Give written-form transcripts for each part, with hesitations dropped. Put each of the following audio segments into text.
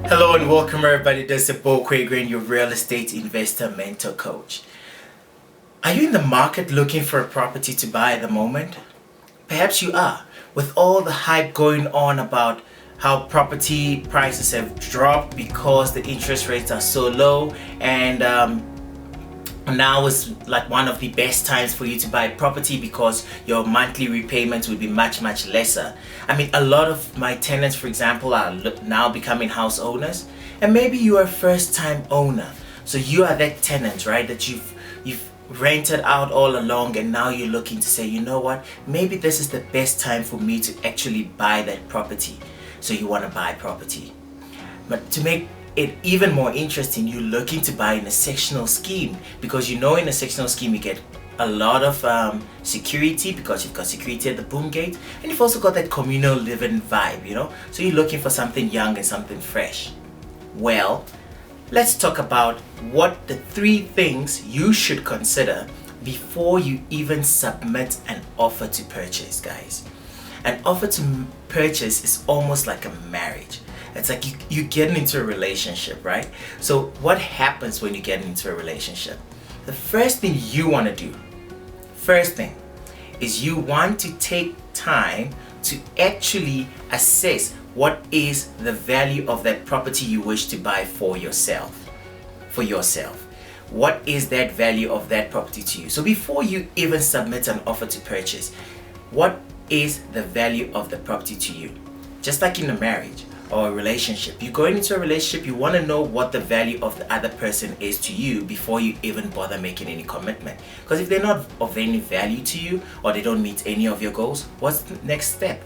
Hello and welcome everybody. This is Quagraine, your real estate investor mentor coach. Are you in the market looking for a property to buy at the moment? Perhaps you are. With all the hype going on about how property prices have dropped because the interest rates are so low, and now is like one of the best times for you to buy property because your monthly repayments will be much lesser. I mean, a lot of my tenants, for example, are now becoming house owners, and maybe you are a first time owner. So you are that tenant, right, that you've rented out all along, and now you're looking to say, you know what, maybe this is the best time for me to actually buy that property. So you want to buy property, but to make it even more interesting, you're looking to buy in a sectional scheme, because you know in a sectional scheme you get a lot of security, because you've got security at the boom gate, and you've also got that communal living vibe, you know. So you're looking for something young and something fresh. Well, let's talk about what the 3 things you should consider before you even submit an offer to purchase, guys. An offer to purchase is almost like a marriage. It's like you get into a relationship, right? So what happens when you get into a relationship? The first thing you want to do, is you want to take time to actually assess what is the value of that property you wish to buy for yourself. What is that value of that property to you? So before you even submit an offer to purchase, what is the value of the property to you? Just like in a marriage or a relationship, you're going into a relationship, you want to know what the value of the other person is to you before you even bother making any commitment. Because if they're not of any value to you, or they don't meet any of your goals, what's the next step?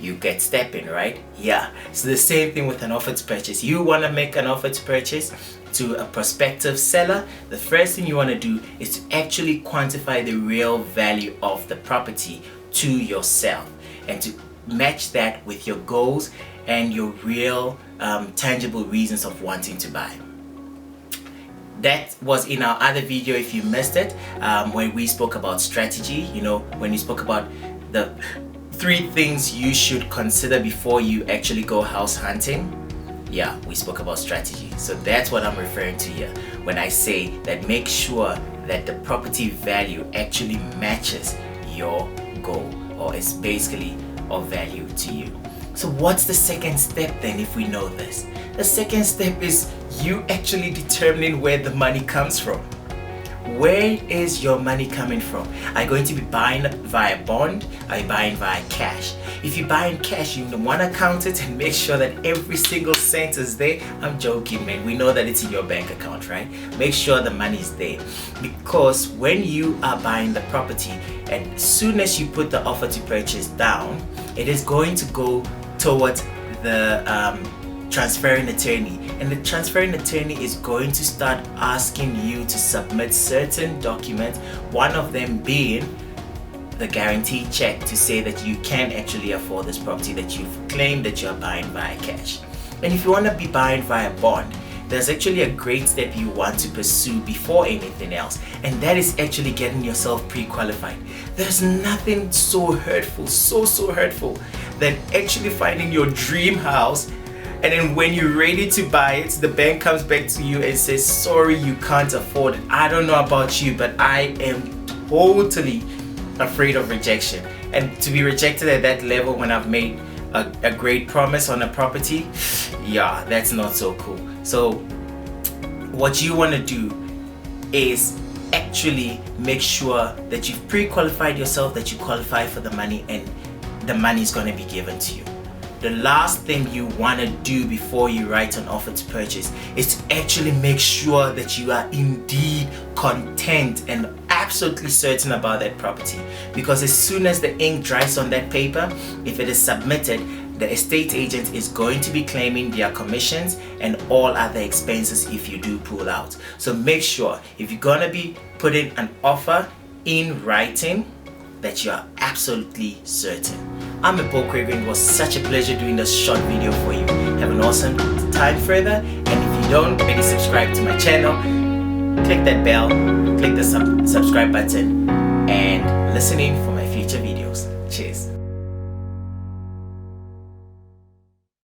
You get stepping, right? Yeah. So the same thing with an offer to purchase. You want to make an offer to purchase to a prospective seller. The first thing you want to do is to actually quantify the real value of the property to yourself, and to match that with your goals and your real tangible reasons of wanting to buy. That was in our other video if you missed it, when we spoke about strategy, you know, when we spoke about the 3 things you should consider before you actually go house hunting. Yeah, we spoke about strategy. So that's what I'm referring to here when I say that make sure that the property value actually matches your goal, or is basically of value to you. So what's the second step then if we know this? The second step is you actually determining where the money comes from. Where is your money coming from? Are you going to be buying via bond? Are you buying via cash? If you buy in cash, you want to count it and make sure that every single cent is there. I'm joking, man. We know that it's in your bank account, right? Make sure the money is there, because when you are buying the property, and as soon as you put the offer to purchase down, it is going to go towards the transferring attorney, and the transferring attorney is going to start asking you to submit certain documents, one of them being the guarantee check to say that you can actually afford this property that you've claimed that you're buying via cash. And if you want to be buying via bond, there's actually a great step you want to pursue before anything else, and that is actually getting yourself pre-qualified. There's nothing so hurtful, so hurtful, than actually finding your dream house, and then when you're ready to buy it, the bank comes back to you and says, sorry, you can't afford it. I don't know about you, but I am totally afraid of rejection. And to be rejected at that level when I've made a great promise on a property, yeah, that's not so cool. So what you want to do is actually make sure that you've pre-qualified yourself, that you qualify for the money, and the money is going to be given to you. The last thing you want to do before you write an offer to purchase is to actually make sure that you are indeed content and absolutely certain about that property, because as soon as the ink dries on that paper, if it is submitted, the estate agent is going to be claiming their commissions and all other expenses if you do pull out. So make sure if you're gonna be putting an offer in writing that you are absolutely certain. I'm Quagraine. It was such a pleasure doing this short video for you. Have an awesome time further, and if you don't already subscribe to my channel, click that bell, click the subscribe button, and listen in